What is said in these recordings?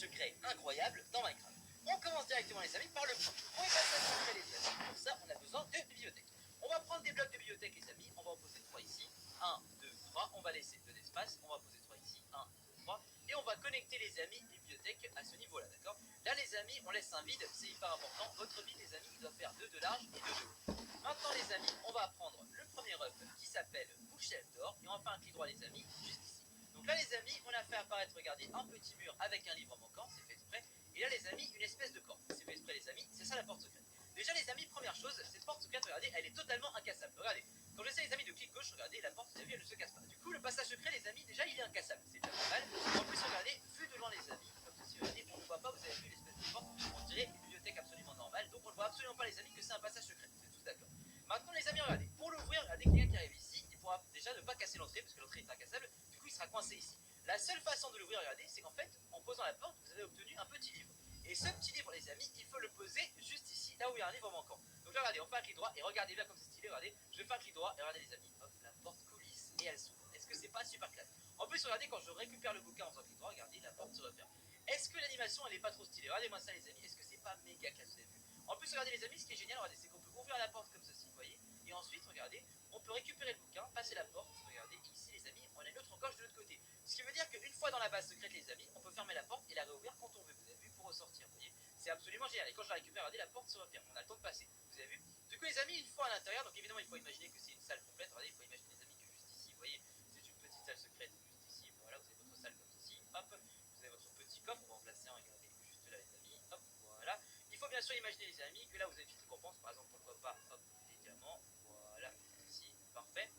secret incroyable dans Minecraft. On commence directement les amis par le premier passage secret les amis. Pour ça on a besoin de bibliothèque. On va prendre des blocs de bibliothèque les amis, on va en poser 3 ici, 1, 2, 3, on va laisser 2 d'espace, on va poser 3 ici, 1, 2, 3, et on va connecter les amis les bibliothèques à ce niveau là, d'accord. Là les amis on laisse un vide, c'est hyper important, votre vide les amis il doit faire 2 de large et 2 de haut. Maintenant les amis on va prendre le premier œuf qui s'appelle bookshelf d'or et on va faire un clic droit les amis juste ici. Donc là les amis on a fait apparaître, regardez, un petit mur avec un livre manquant, c'est fait exprès, et là les amis une espèce de corde, c'est fait exprès les amis, c'est ça la porte secrète. Déjà les amis, première chose, cette porte secrète, regardez, elle est totalement incassable. Regardez, quand j'essaie les amis de clic gauche, regardez, la porte, vous avez vu, elle ne se casse pas. Du coup, le passage secret, les amis, déjà il est incassable, c'est déjà pas mal. En plus, regardez, vu de loin les amis, comme ceci, regardez, on ne voit pas, vous avez vu l'espèce de porte, on dirait une bibliothèque absolument normale, donc on ne voit absolument pas les amis que c'est un passage secret, vous êtes tous d'accord. Maintenant les amis, regardez, pour l'ouvrir, regardez, quelqu'un qui arrive ici, il pourra déjà ne pas casser l'entrée, parce que l'entrée est incassable, du coup il sera coincé ici. La seule façon de l'ouvrir, regardez, c'est qu'en fait, en posant la porte, vous avez obtenu un petit livre. Et ce petit livre, les amis, il faut le poser juste ici, là où il y a un livre manquant. Donc là, regardez, on fait un clic droit et regardez bien comme c'est stylé, regardez, je fais un clic droit et regardez les amis, hop, la porte coulisse et elle s'ouvre. Est-ce que c'est pas super classe? En plus, regardez, quand je récupère le bouquin en faisant clic droit, regardez, la porte se referme. Est-ce que l'animation, elle est pas trop stylée? Regardez-moi ça, les amis, est-ce que c'est pas méga classe, vous avez vu? En plus, regardez les amis, ce qui est génial, regardez, c'est qu'on peut ouvrir la porte comme ceci, vous voyez, et ensuite, regardez, on peut récupérer le bouquin, passer la porte, regardez, et ici, les amis, on a une autre encoche de l'autre côté. Ce qui veut dire qu'une fois dans la base secrète, les amis, on peut fermer la porte et la réouvrir quand on veut, vous avez vu, pour ressortir, vous voyez. C'est absolument génial. Et quand je la récupère, regardez, la porte se referme. On a le temps de passer. Vous avez vu? Du coup, les amis, une fois à l'intérieur, donc évidemment, il faut imaginer que c'est une salle complète. Regardez, il faut imaginer, les amis, que juste ici, vous voyez, c'est une petite salle secrète. Juste ici, voilà, vous avez votre salle comme ceci. Hop, vous avez votre petit coffre. On va en placer un, regardez, juste là, les amis. Hop, voilà. Il faut bien sûr imaginer, les amis, que là, vous avez une petite récompense. Par exemple, pourquoi pas, hop, des diamants. Voilà, ici, parfait.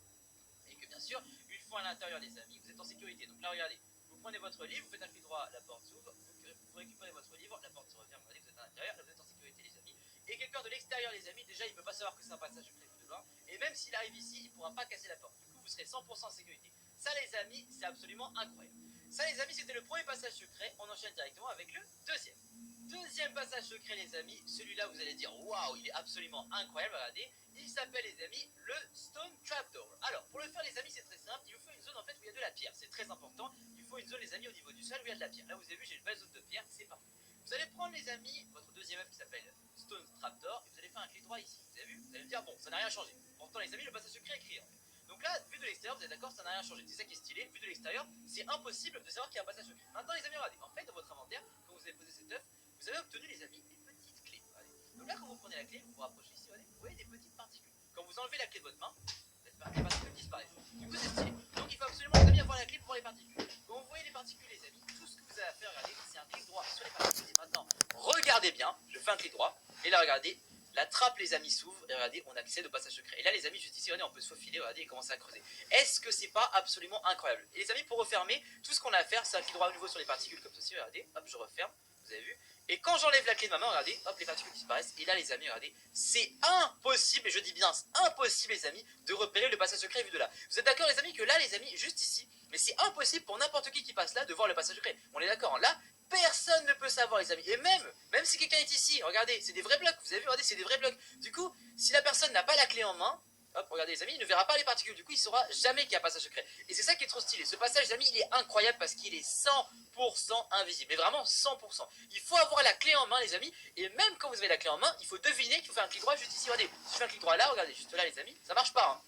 Et que bien sûr, une fois à l'intérieur, les amis, vous êtes en sécurité. Donc là, regardez, vous prenez votre livre, vous faites un clic droit, la porte s'ouvre, vous récupérez votre livre, la porte se referme, regardez, vous êtes à l'intérieur, là vous êtes en sécurité les amis. Et quelqu'un de l'extérieur les amis, déjà il ne peut pas savoir que c'est un passage secret de loin, et même s'il arrive ici, il ne pourra pas casser la porte. Du coup vous serez 100% en sécurité. Ça les amis, c'est absolument incroyable. Ça les amis, c'était le premier passage secret, on enchaîne directement avec le deuxième. Deuxième passage secret les amis, celui-là vous allez dire waouh, il est absolument incroyable, regardez. Il s'appelle les amis le Stone Trapdoor. Alors pour le faire les amis c'est très simple, il vous faut une zone en fait où il y a de la pierre, c'est très important. Il faut une zone les amis au niveau du sol où il y a de la pierre. Là vous avez vu j'ai une belle zone de pierre, c'est parfait. Vous allez prendre les amis votre deuxième œuf qui s'appelle Stone Trapdoor et vous allez faire un clic droit ici. Vous avez vu? Vous allez me dire bon ça n'a rien changé. Pourtant les amis le passage secret est écrit en fait. Donc là vu de l'extérieur vous êtes d'accord ça n'a rien changé. C'est ça qui est stylé, vu de l'extérieur c'est impossible de savoir qu'il y a un passage secret. Maintenant les amis regardez, en fait dans votre inventaire quand vous avez posé cet œuf vous avez obtenu les amis des petites clés. Regardez. Donc là quand vous prenez la clé vous vous rapprochez ici, regardez, vous voyez des petites particules. Quand vous enlevez la clé de votre main, les particules disparaissent. Du coup, c'est stylé. Donc, il faut absolument, les amis, avoir la clé pour les particules. Quand vous voyez les particules, les amis, tout ce que vous avez à faire, regardez, c'est un clic droit sur les particules. Et maintenant, regardez bien, je fais un clic droit. Et là, regardez, la trappe, les amis, s'ouvre. Et regardez, on accède au passage secret. Et là, les amis, juste ici, regardez, on peut se faufiler, regardez, et commencer à creuser. Est-ce que c'est pas absolument incroyable? Et les amis, pour refermer, tout ce qu'on a à faire, c'est un clic droit à nouveau sur les particules, comme ceci, regardez, hop, je referme. Vous avez vu? Et quand j'enlève la clé de ma main, regardez, hop, les particules disparaissent. Et là, les amis, regardez, c'est impossible, et je dis bien, c'est impossible, les amis, de repérer le passage secret vu de là. Vous êtes d'accord, les amis, que là, les amis, juste ici, mais c'est impossible pour n'importe qui passe là de voir le passage secret. On est d'accord, hein. Là, personne ne peut savoir, les amis. Et même si quelqu'un est ici, regardez, c'est des vrais blocs, vous avez vu, regardez, c'est des vrais blocs. Du coup, si la personne n'a pas la clé en main, hop, regardez les amis, il ne verra pas les particules, du coup il saura jamais qu'il y a un passage secret. Et c'est ça qui est trop stylé, ce passage les amis il est incroyable parce qu'il est 100% invisible, mais vraiment 100%. Il faut avoir la clé en main les amis, et même quand vous avez la clé en main, il faut deviner qu'il faut faire un clic droit juste ici, regardez. Si je fais un clic droit là, regardez, juste là les amis, ça marche pas, hein.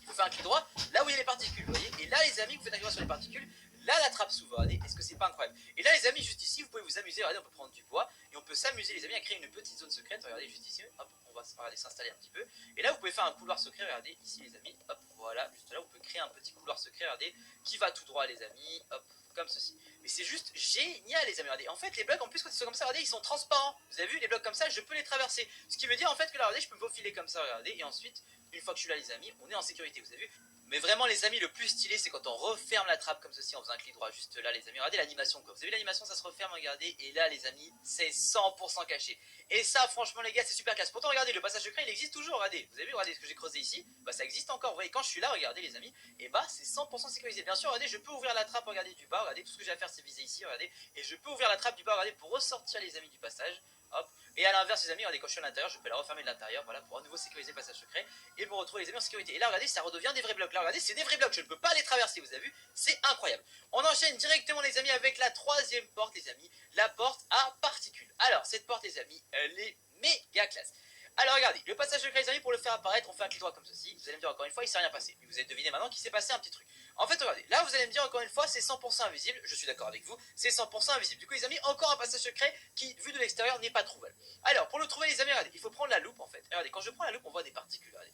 Il faut faire un clic droit là où il y a les particules, vous voyez. Et là les amis, vous faites un clic droit sur les particules, là la trappe s'ouvre, regardez, est-ce que c'est pas incroyable? Et là les amis, juste ici, vous pouvez vous amuser, regardez, on peut prendre du bois, et on peut s'amuser les amis à créer une petite zone secrète, regardez juste ici, hop, on va regarder s'installer un petit peu. Et là vous pouvez faire un couloir secret, regardez, ici les amis, hop, voilà, juste là, on peut créer un petit couloir secret, regardez, qui va tout droit les amis, hop, comme ceci. Mais c'est juste génial les amis, regardez, en fait les blocs en plus quand ils sont comme ça, regardez, ils sont transparents. Vous avez vu, les blocs comme ça, je peux les traverser. Ce qui veut dire en fait que là, regardez, je peux me faufiler comme ça, regardez, et ensuite, une fois que je suis là les amis, on est en sécurité, vous avez vu. Mais vraiment les amis, le plus stylé c'est quand on referme la trappe comme ceci en faisant un clic droit juste là les amis. Regardez l'animation quoi. Vous avez vu l'animation, ça se referme, regardez. Et là les amis, c'est 100% caché. Et ça franchement les gars, c'est super classe. Pourtant regardez, le passage secret il existe toujours, regardez. Vous avez vu, regardez ce que j'ai creusé ici. Bah ça existe encore, vous voyez, quand je suis là, regardez les amis. Et bah c'est 100% sécurisé. Bien sûr, regardez, je peux ouvrir la trappe, regardez du bas. Regardez, tout ce que j'ai à faire c'est viser ici, regardez. Et je peux ouvrir la trappe du bas, regardez, pour ressortir les amis du passage. hop. Et à l'inverse, les amis, regardez, quand je suis à l'intérieur, je peux la refermer de l'intérieur, voilà, pour à nouveau sécuriser le passage secret et me retrouver les amis en sécurité. Et là, regardez, ça redevient des vrais blocs. Là, regardez, c'est des vrais blocs, je ne peux pas les traverser, vous avez vu, c'est incroyable. On enchaîne directement, les amis, avec la troisième porte, les amis, la porte à particules. Alors, cette porte, les amis, elle est méga classe. Alors regardez, le passage secret les amis, pour le faire apparaître, on fait un clic droit comme ceci. Vous allez me dire encore une fois, il s'est rien passé. Mais vous allez deviner maintenant qu'il s'est passé un petit truc. En fait, regardez, là vous allez me dire encore une fois, c'est 100% invisible. Je suis d'accord avec vous, c'est 100% invisible. Du coup les amis, encore un passage secret qui, vu de l'extérieur, n'est pas trouvable. Alors, pour le trouver les amis, regardez, il faut prendre la loupe en fait. Regardez, quand je prends la loupe, on voit des particules. Regardez.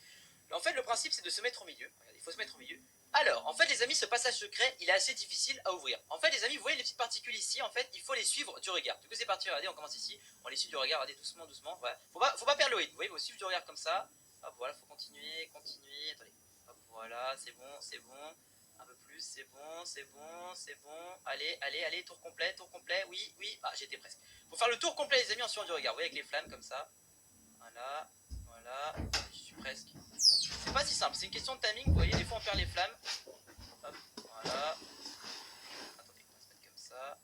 En fait, le principe, c'est de se mettre au milieu. Regardez, il faut se mettre au milieu. Alors, en fait, les amis, ce passage secret, il est assez difficile à ouvrir. En fait, les amis, vous voyez les petites particules ici, en fait, il faut les suivre du regard. Du coup, c'est parti, regardez, on commence ici, on les suit du regard, regardez, doucement, doucement. Voilà. Faut pas perdre le rythme, vous voyez, il faut suivre du regard comme ça. Hop, voilà, faut continuer, continuer. Attendez, hop, voilà, c'est bon, c'est bon. Un peu plus, c'est bon, c'est bon, c'est bon. Allez, allez, allez, tour complet, oui, oui. Ah, j'étais presque. Faut faire le tour complet, les amis, en suivant du regard. Vous voyez, avec les flammes comme ça. Voilà, voilà, je suis presque. C'est pas si simple, c'est une question de timing, vous voyez, des fois on perd les flammes. Hop, voilà. Attendez, on va se mettre comme ça.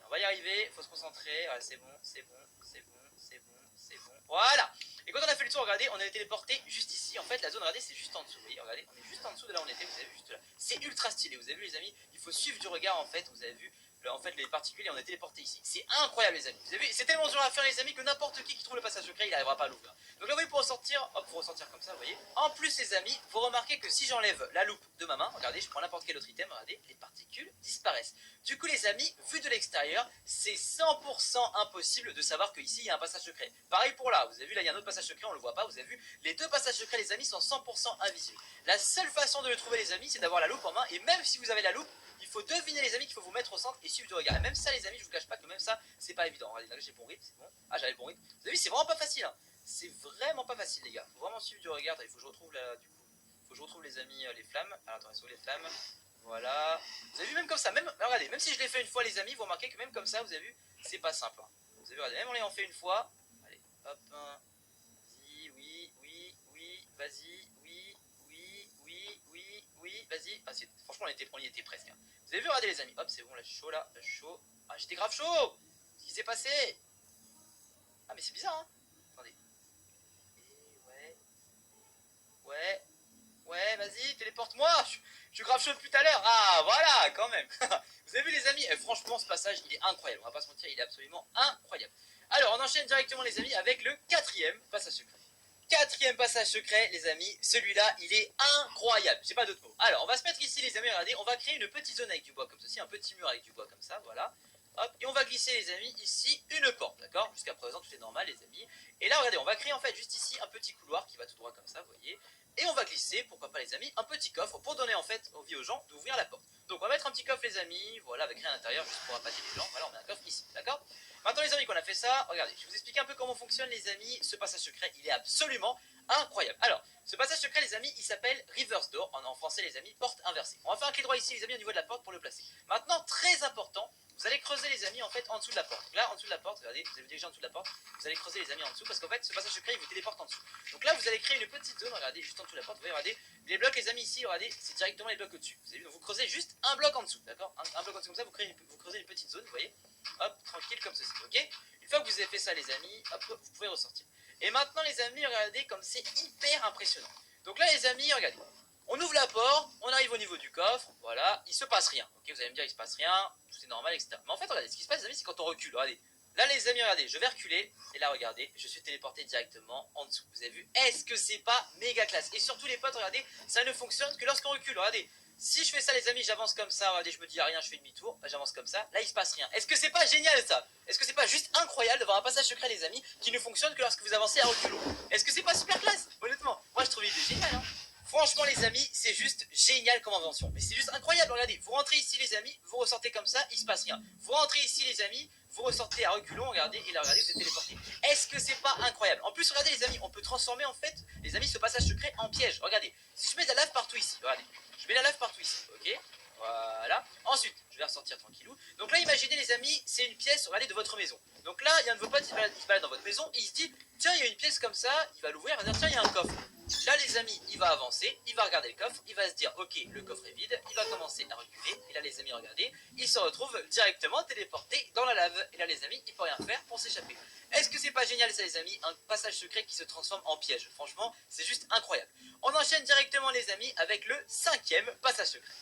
On va y arriver, faut se concentrer. Ah, c'est bon, c'est bon, c'est bon, c'est bon, c'est bon. Voilà. Et quand on a fait le tour, regardez, on est téléporté juste ici. En fait, la zone, regardez, c'est juste en dessous. Vous voyez, regardez, on est juste en dessous de là où on était, vous avez vu, juste là. C'est ultra stylé, vous avez vu les amis, il faut suivre du regard en fait, vous avez vu. En fait, les particules, et on est téléporté ici. C'est incroyable, les amis. Vous avez vu, c'est tellement dur à faire, les amis, que n'importe qui trouve le passage secret, il n'arrivera pas à l'ouvrir. Donc là, vous voyez, pour ressortir, hop, pour ressortir comme ça, vous voyez. En plus, les amis, vous remarquez que si j'enlève la loupe de ma main, regardez, je prends n'importe quel autre item, regardez, les particules disparaissent. Du coup, les amis, vu de l'extérieur, c'est 100% impossible de savoir qu'ici, il y a un passage secret. Pareil pour là, vous avez vu, là, il y a un autre passage secret, on le voit pas, vous avez vu, les deux passages secrets, les amis, sont 100% invisibles. La seule façon de le trouver, les amis, c'est d'avoir la loupe en main, et même si vous avez la loupe, il faut deviner les amis qu'il faut vous mettre au centre et suivre du regard. Et même ça les amis, je vous cache pas que même ça, c'est pas évident. Regardez, là j'ai le bon rythme, c'est bon. Ah, j'avais le bon rythme. Vous avez vu, c'est vraiment pas facile. Hein. C'est vraiment pas facile les gars. Faut vraiment suivre du regard. Il faut que je retrouve là, du coup. Faut que je retrouve les amis, les flammes. Alors attendez, sur les flammes. Voilà. Vous avez vu même comme ça, même regardez, même si je l'ai fait une fois les amis, vous remarquez que même comme ça, vous avez vu, c'est pas simple. Hein. Vous avez vu, regardez, même en l'ayant fait une fois. Allez, hop, vas-y, oui, oui, oui, vas-y, oui, oui, oui, oui, oui, vas-y. Ah, franchement, on y était presque. Hein. Vous avez vu, regardez les amis. Hop, c'est bon, là, je suis chaud, là. Là, je suis chaud. Ah, j'étais grave chaud. Qu'est-ce qui s'est passé? Ah, mais c'est bizarre, hein. Attendez. Ouais. Ouais. Ouais, vas-y, téléporte-moi. Je suis grave chaud depuis tout à l'heure. Ah, voilà, quand même. Vous avez vu, les amis, franchement, ce passage, il est incroyable. On va pas se mentir, il est absolument incroyable. Alors, on enchaîne directement, les amis, avec le quatrième passage secret. Quatrième passage secret, les amis, celui-là, il est incroyable, j'ai pas d'autre mot. Alors, on va se mettre ici, les amis, regardez, on va créer une petite zone avec du bois comme ceci, un petit mur avec du bois comme ça, voilà. Hop, et on va glisser, les amis, ici, une porte, d'accord? Jusqu'à présent, tout est normal, les amis. Et là, regardez, on va créer, en fait, juste ici, un petit couloir qui va tout droit comme ça, vous voyez. Et on va glisser, pourquoi pas, les amis, un petit coffre pour donner, en fait, envie aux gens d'ouvrir la porte. Donc, on va mettre un petit coffre, les amis, voilà, avec rien à l'intérieur, juste pour appâter les gens. Voilà, on met un coffre ici, d'accord? Maintenant les amis qu'on a fait ça, regardez, je vais vous expliquer un peu comment fonctionne les amis, ce passage secret, il est absolument incroyable. Alors, ce passage secret les amis, il s'appelle Reverse Door, en français les amis, porte inversée. On va faire un clic droit ici les amis au niveau de la porte pour le placer. Maintenant, très important, vous allez creuser les amis en fait en dessous de la porte. Là en dessous de la porte, regardez, vous allez vous diriger en dessous de la porte, vous allez creuser les amis en dessous parce qu'en fait ce passage secret il vous téléporte en dessous. Donc là vous allez créer une petite zone, regardez, juste en dessous de la porte, vous voyez, regardez, les blocs les amis ici, regardez, c'est directement les blocs au-dessus. Vous avez vu, donc vous creusez juste un bloc en dessous, d'accord, un bloc en dessous comme ça, vous creusez une petite zone, vous voyez, hop, tranquille comme ceci, ok. Une fois que vous avez fait ça les amis, hop, vous pouvez ressortir. Et maintenant les amis, regardez comme c'est hyper impressionnant. Donc là les amis, regardez, on ouvre la porte, on arrive au niveau du coffre, voilà, il se passe rien. Ok, vous allez me dire il se passe rien, tout est normal, etc. Mais en fait, regardez, ce qui se passe les amis, c'est quand on recule, regardez. Là les amis, regardez, je vais reculer, et là regardez, je suis téléporté directement en dessous. Vous avez vu, est-ce que c'est pas méga classe? Et surtout les potes, regardez, ça ne fonctionne que lorsqu'on recule, regardez. Si je fais ça les amis, j'avance comme ça, regardez, je me dis rien, je fais demi-tour, j'avance comme ça, là il se passe rien. Est-ce que c'est pas génial ça? Est-ce que c'est pas juste incroyable d'avoir un passage secret les amis qui ne fonctionne que lorsque vous avancez à reculons? Est-ce que c'est pas super classe? Honnêtement, moi je trouve l'idée géniale hein. Franchement les amis, c'est juste génial comme invention. Mais c'est juste incroyable, regardez, vous rentrez ici les amis, vous ressortez comme ça, il se passe rien. Vous rentrez ici les amis, vous ressortez à reculons, regardez, et là regardez, vous êtes téléporté. Est-ce que c'est pas incroyable? En plus regardez les amis, on peut transformer en fait, les amis, ce passage secret en piège. Regardez, si je mets de la lave partout ici, regardez, je mets la lave partout ici, ok? Voilà. Ensuite, je vais ressortir tranquillou. Donc là, imaginez les amis, c'est une pièce, regardez, de votre maison. Donc là, il y a un de vos potes, il se balade dans votre maison, et il se dit, tiens, il y a une pièce comme ça, il va l'ouvrir, il va dire, tiens, il y a un coffre. Là les amis, il va avancer, il va regarder le coffre, il va se dire ok, le coffre est vide, il va commencer à reculer, et là les amis regardez, il se retrouve directement téléporté dans la lave, et là les amis, il peut rien faire pour s'échapper. Est-ce que c'est pas génial ça les amis, un passage secret qui se transforme en piège? Franchement, c'est juste incroyable. On enchaîne directement les amis avec le 5e passage secret.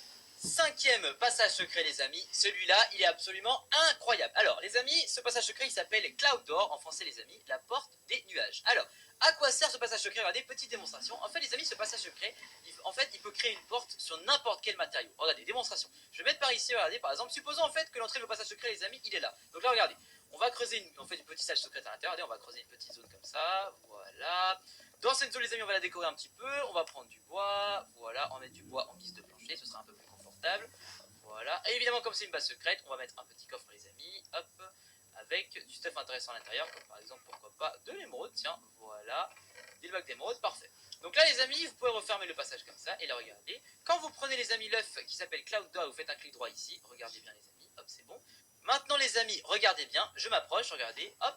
5e passage secret les amis, celui-là il est absolument incroyable. Alors les amis, ce passage secret il s'appelle Cloud Door, en français les amis, la porte des nuages. Alors, à quoi sert ce passage secret? Regardez, petite démonstration. En fait les amis, ce passage secret, il peut créer une porte sur n'importe quel matériau. Regardez, démonstration. Je vais mettre par ici, regardez par exemple, supposons en fait que l'entrée du passage secret les amis, il est là. Donc là regardez, on va creuser une petite salle secrète à l'intérieur, regardez, on va creuser une petite zone comme ça, voilà. Dans cette zone les amis, on va la décorer un petit peu, on va prendre du bois, voilà, on va mettre du bois en guise de plancher, ce sera un peu plus confortable. Voilà, et évidemment comme c'est une base secrète, on va mettre un petit coffre les amis, hop, avec du stuff intéressant à l'intérieur, comme par exemple pourquoi pas de l'émeraude, tiens, voilà, des blocs d'émeraude, parfait. Donc là les amis, vous pouvez refermer le passage comme ça, et là regardez, quand vous prenez les amis l'œuf qui s'appelle Cloud Door, vous faites un clic droit ici, regardez bien les amis, hop c'est bon. Maintenant les amis, regardez bien, je m'approche, regardez, hop,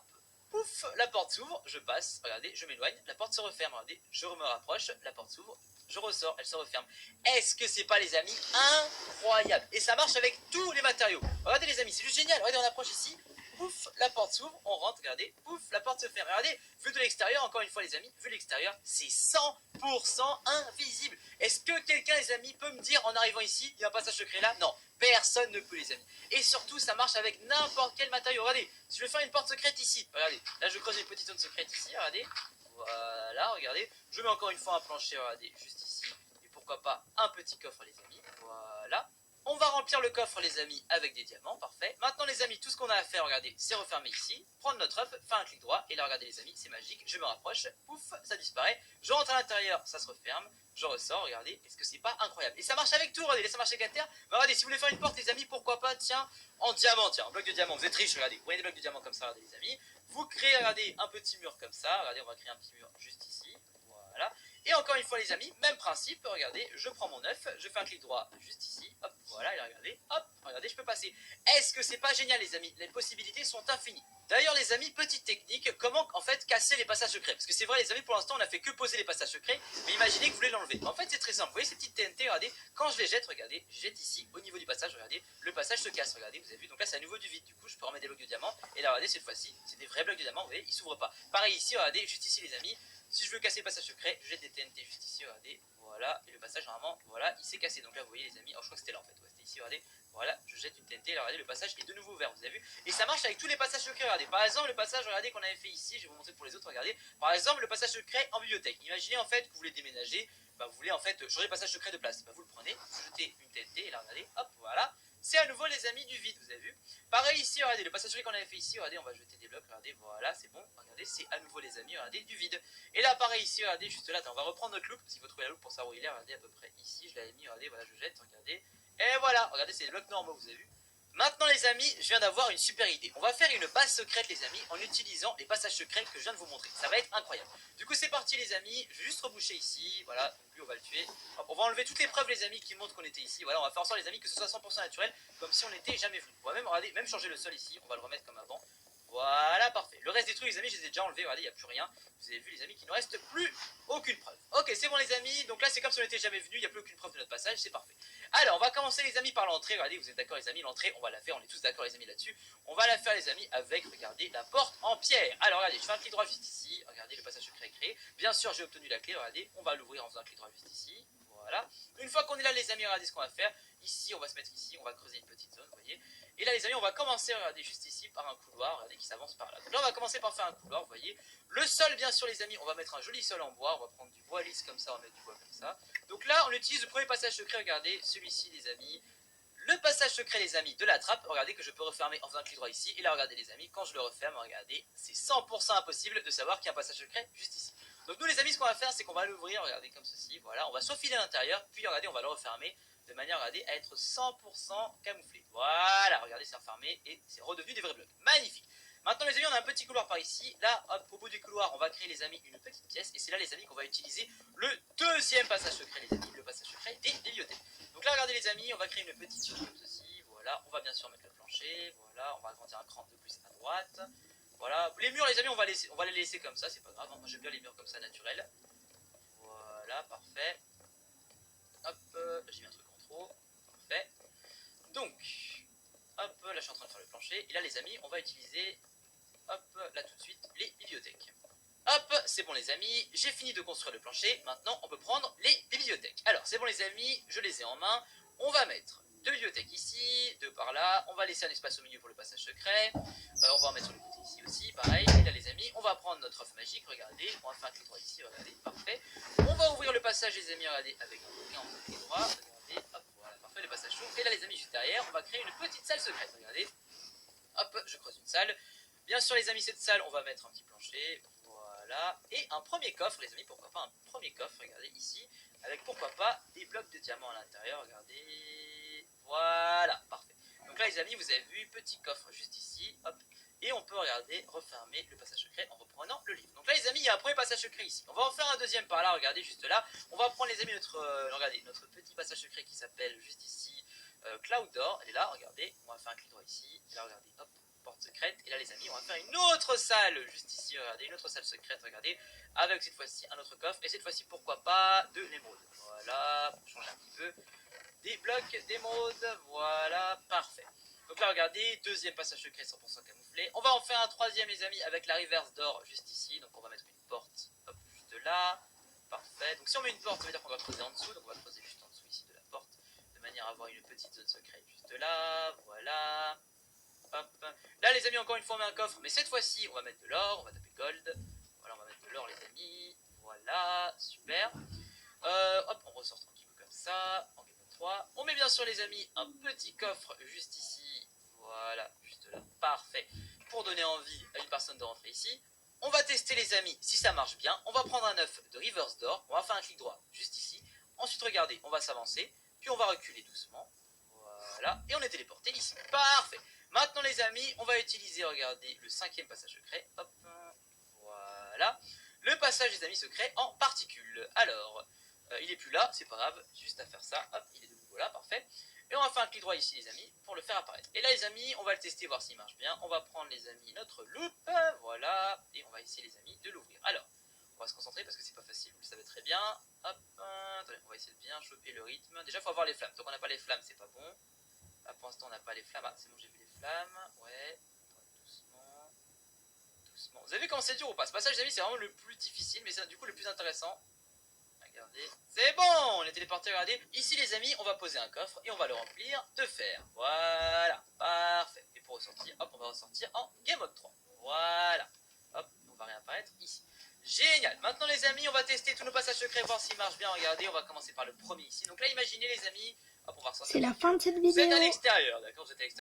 pouf, la porte s'ouvre, je passe, regardez, je m'éloigne, la porte se referme, regardez, je me rapproche, la porte s'ouvre, je ressors, elle se referme. Est-ce que c'est pas les amis incroyable? Et ça marche avec tous les matériaux. Regardez les amis, c'est juste génial. Regardez, on approche ici, pouf, la porte s'ouvre, on rentre, regardez, pouf, la porte se ferme. Regardez, vu de l'extérieur, encore une fois les amis, vu de l'extérieur, c'est 100% invisible. Est-ce que quelqu'un les amis peut me dire en arrivant ici, il y a un passage secret là? Non, personne ne peut les amis. Et surtout, ça marche avec n'importe quel matériau. Regardez, si je vais faire une porte secrète ici, regardez, là je creuse une petite zone secrète ici, regardez. Voilà, regardez, je mets encore une fois un plancher, regardez, juste ici, et pourquoi pas un petit coffre les amis, voilà. On va remplir le coffre les amis avec des diamants, parfait. Maintenant les amis, tout ce qu'on a à faire, regardez, c'est refermer ici, prendre notre œuf, faire un clic droit, et là regardez les amis, c'est magique, je me rapproche, pouf, ça disparaît, je rentre à l'intérieur, ça se referme, je ressors, regardez, est-ce que c'est pas incroyable? Et ça marche avec tout, regardez, ça marche avec la terre, bah, regardez, si vous voulez faire une porte les amis, pourquoi pas, tiens, en diamant, tiens, un bloc de diamant, vous êtes riche, regardez, vous voyez des blocs de diamant comme ça, regardez les amis, vous créez, regardez, un petit mur comme ça, regardez, on va créer un petit mur juste ici, voilà. Et encore une fois les amis, même principe, regardez, je prends mon œuf, je fais un clic droit juste ici, hop, voilà, et regardez, hop, regardez, je peux passer. Est-ce que c'est pas génial les amis? Les possibilités sont infinies. D'ailleurs les amis, petite technique, comment en fait casser les passages secrets? Parce que c'est vrai les amis, pour l'instant on a fait que poser les passages secrets, mais imaginez que vous voulez l'enlever. En fait c'est très simple, vous voyez ces petites TNT, regardez, quand je les jette, regardez, je jette ici, au niveau du passage, regardez, le passage se casse, regardez, vous avez vu, donc là c'est à nouveau du vide, du coup je peux remettre des blocs de diamant, et là regardez, cette fois-ci, c'est des vrais blocs de diamant, vous voyez, ils s'ouvrent pas. Pareil ici, regardez, juste ici les amis, si je veux casser le passage secret, je jette des TNT juste ici, regardez, voilà, et le passage normalement, voilà, il s'est cassé. Donc là vous voyez les amis, oh je crois que c'était là en fait, ouais, c'était ici, regardez, voilà, je jette une TNT, là regardez, le passage est de nouveau ouvert, vous avez vu? Et ça marche avec tous les passages secrets, regardez, par exemple le passage, regardez, qu'on avait fait ici, je vais vous montrer pour les autres, regardez, par exemple le passage secret en bibliothèque. Imaginez en fait que vous voulez déménager, bah, vous voulez en fait changer le passage secret de place, bah, vous le prenez, vous jetez une TNT, et là regardez, hop, voilà, c'est à nouveau les amis du vide, vous avez vu? Pareil ici, regardez, le passage secret qu'on avait fait ici, regardez, on va jeter des blocs, regardez, voilà, c'est bon, regardez, c'est à nouveau les amis, regardez, du vide. Et là, pareil ici, regardez, juste là, attends, on va reprendre notre loupe, parce qu'il faut trouver la loupe pour savoir où il est, regardez, à peu près ici, je l'avais mis, regardez, voilà, je jette, regardez, et voilà, regardez, c'est les blocs normaux, vous avez vu? Maintenant les amis, je viens d'avoir une super idée. On va faire une base secrète les amis en utilisant les passages secrets que je viens de vous montrer. Ça va être incroyable. Du coup c'est parti les amis, je vais juste reboucher ici, voilà, donc lui on va le tuer. Hop, on va enlever toutes les preuves les amis qui montrent qu'on était ici. Voilà, on va faire en sorte les amis que ce soit 100% naturel, comme si on n'était jamais venu. On va même, regardez, même changer le sol ici, on va le remettre comme avant. Voilà, parfait. Le reste des trucs les amis, je les ai déjà enlevés, regardez, il n'y a plus rien. Vous avez vu les amis qu'il ne reste plus aucune preuve. Ok, c'est bon les amis, donc là c'est comme si on n'était jamais venu, il n'y a plus aucune preuve de notre passage, c'est parfait. Alors, on va commencer les amis par l'entrée, regardez, vous êtes d'accord les amis, l'entrée, on va la faire, on est tous d'accord les amis là-dessus. On va la faire les amis avec, regardez, la porte en pierre. Alors, regardez, je fais un clic droit juste ici, regardez, le passage secret est créé. Bien sûr, j'ai obtenu la clé, regardez, on va l'ouvrir en faisant un clic droit juste ici. Voilà. Une fois qu'on est là les amis, regardez ce qu'on va faire. Ici, on va se mettre ici, on va creuser une petite zone, vous voyez. Et là les amis, on va commencer, regardez, juste ici, par un couloir, regardez, qui s'avance par là. Donc là, on va commencer par faire un couloir, vous voyez. Le sol, bien sûr les amis, on va mettre un joli sol en bois, on va prendre du bois lisse comme ça, on va mettre du bois comme ça. Donc là, on utilise le premier passage secret, regardez, celui-ci les amis. Le passage secret les amis de la trappe, regardez que je peux refermer en faisant un clic droit ici. Et là regardez les amis, quand je le referme, regardez, c'est 100% impossible de savoir qu'il y a un passage secret juste ici. Donc nous les amis, ce qu'on va faire, c'est qu'on va l'ouvrir, regardez comme ceci, voilà, on va s'enfiler à l'intérieur, puis regardez, on va le refermer de manière, regardez, à être 100% camouflé. Voilà, regardez, c'est refermé et c'est redevenu des vrais blocs. Magnifique. Maintenant les amis, on a un petit couloir par ici. Là, hop, au bout du couloir, on va créer les amis une petite pièce. Et c'est là les amis qu'on va utiliser le deuxième passage secret les amis, le passage secret des bibliothèques. Donc là, regardez les amis, on va créer une petite zone comme ceci. Voilà, on va bien sûr mettre le plancher. Voilà, on va agrandir un cran de plus à droite. Voilà, les murs les amis, on va les laisser comme ça, c'est pas grave. Moi j'aime bien les murs comme ça naturels. Voilà, parfait. Hop, j'ai mis un truc en trop. Parfait. Donc, hop, là je suis en train de faire le plancher. Et là les amis, on va utiliser, hop, là tout de suite, les bibliothèques. Hop, c'est bon les amis, j'ai fini de construire le plancher. Maintenant, on peut prendre les bibliothèques. Alors, c'est bon les amis, je les ai en main. On va mettre deux bibliothèques ici, deux par là. On va laisser un espace au milieu pour le passage secret. On va en mettre sur le côté ici aussi, pareil. Et là les amis, on va prendre notre œuf magique, regardez. On va faire un clic droit ici, regardez, parfait. On va ouvrir le passage les amis, regardez, avec un clic droit. Regardez, hop, voilà, parfait, le passage s'ouvre. Et là les amis, juste derrière, on va créer une petite salle secrète, regardez. Hop, je creuse une salle. Bien sûr les amis, cette salle, on va mettre un petit plancher. Voilà, et un premier coffre les amis, pourquoi pas un premier coffre, regardez ici, avec pourquoi pas des blocs de diamants à l'intérieur, regardez, voilà, parfait. Donc là les amis, vous avez vu, petit coffre juste ici, hop, et on peut, regarder, refermer le passage secret en reprenant le livre. Donc là les amis, il y a un premier passage secret ici, on va en faire un deuxième par là, regardez, juste là, on va prendre les amis regardez, notre petit passage secret qui s'appelle juste ici, Cloud Door, elle est là, regardez, on va faire un clic droit ici, et là regardez, hop, porte secrète, et là les amis on va faire une autre salle juste ici, regardez, une autre salle secrète, regardez, avec cette fois-ci un autre coffre, et cette fois-ci pourquoi pas de l'émeraude, voilà, pour changer un petit peu, des blocs d'émeraude, voilà, parfait. Donc là regardez, deuxième passage secret 100% camouflé, on va en faire un troisième les amis avec la reverse d'or juste ici, donc on va mettre une porte, hop, juste là, parfait, donc si on met une porte ça veut dire qu'on va creuser en dessous, donc on va creuser juste en dessous ici de la porte, de manière à avoir une petite zone secrète juste là, voilà. Hop. Là les amis encore une fois on met un coffre, mais cette fois-ci on va mettre de l'or, on va taper gold, voilà on va mettre de l'or les amis, voilà, super, hop on ressort tranquille comme ça, en game mode 3, on met bien sûr les amis un petit coffre juste ici, voilà, juste là, parfait, pour donner envie à une personne de rentrer ici. On va tester les amis si ça marche bien, on va prendre un œuf de reverse d'or, on va faire un clic droit juste ici, ensuite regardez, on va s'avancer, puis on va reculer doucement, voilà, et on est téléporté ici, parfait. Maintenant les amis, on va utiliser, regardez, le cinquième passage secret, hop, voilà, le passage des amis secret en particules. Alors, il est plus là, c'est pas grave, juste à faire ça, hop, il est de nouveau là, parfait. Et on va faire un clic droit ici les amis, pour le faire apparaître. Et là les amis, on va le tester, voir s'il marche bien. On va prendre les amis notre loupe, voilà, et on va essayer les amis de l'ouvrir. Alors, on va se concentrer parce que c'est pas facile, vous le savez très bien. Hop, attendez, on va essayer de bien choper le rythme. Déjà, il faut avoir les flammes, tant qu'on n'a pas les flammes, c'est pas bon. Là pour l'instant on n'a pas les flammes, ah c'est bon j'ai vu les flammes, ouais, doucement, doucement. Vous avez vu comment c'est dur ou pas? Ce passage les amis c'est vraiment le plus difficile mais c'est du coup le plus intéressant. Regardez, c'est bon, on est téléporté, regardez. Ici les amis on va poser un coffre et on va le remplir de fer, voilà, parfait. Et pour ressortir, hop on va ressortir en game mode 3, voilà, hop on va réapparaître ici. Génial, maintenant les amis on va tester tous nos passages secrets, voir s'ils marchent bien, regardez, on va commencer par le premier ici. Donc là imaginez les amis, hop on va ressortir. C'est la fin de cette Vous êtes à vidéo. l'extérieur, d'accord? Vous êtes à l'extérieur.